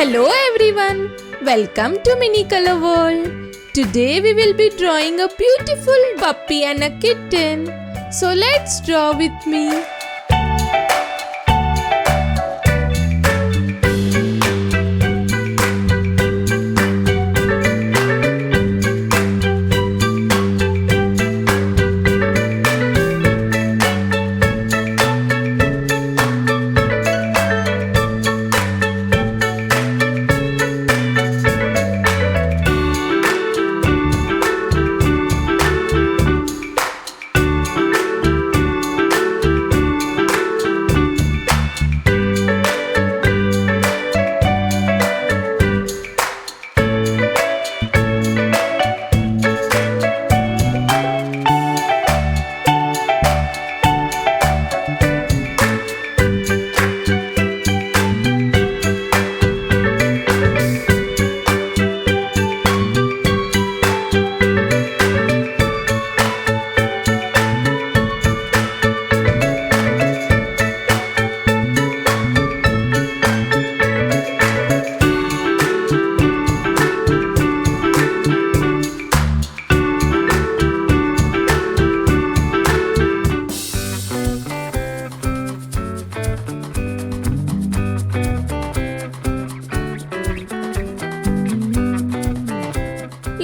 Hello everyone, welcome to Mini Color World. Today we will be drawing a beautiful puppy and a kitten. So let's draw with me.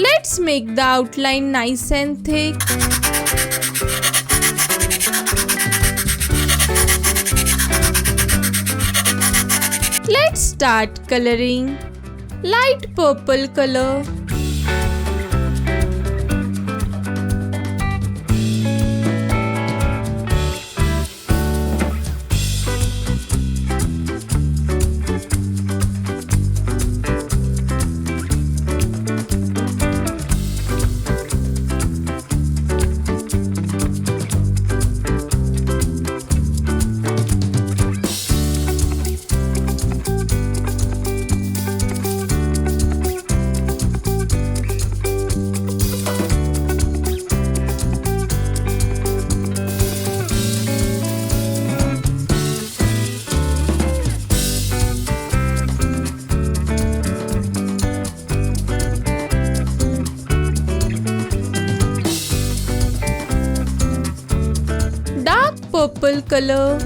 Let's make the outline nice and thick. Let's start coloring. Light purple color. Purple color.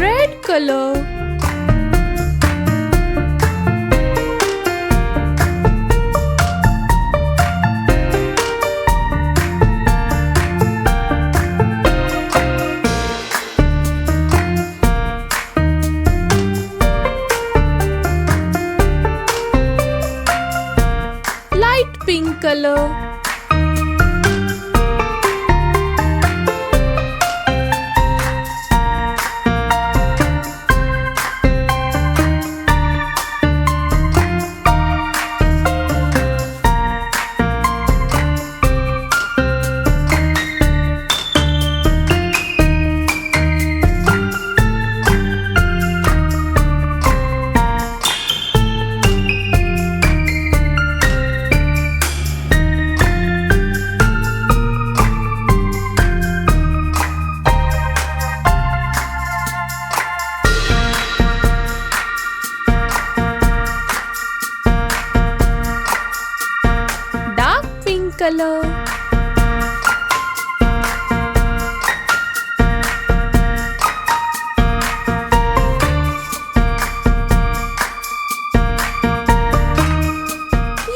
Red color. Pink color. Color.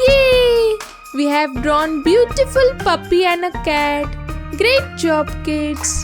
Yay! We have drawn beautiful puppy and a cat. Great job, kids.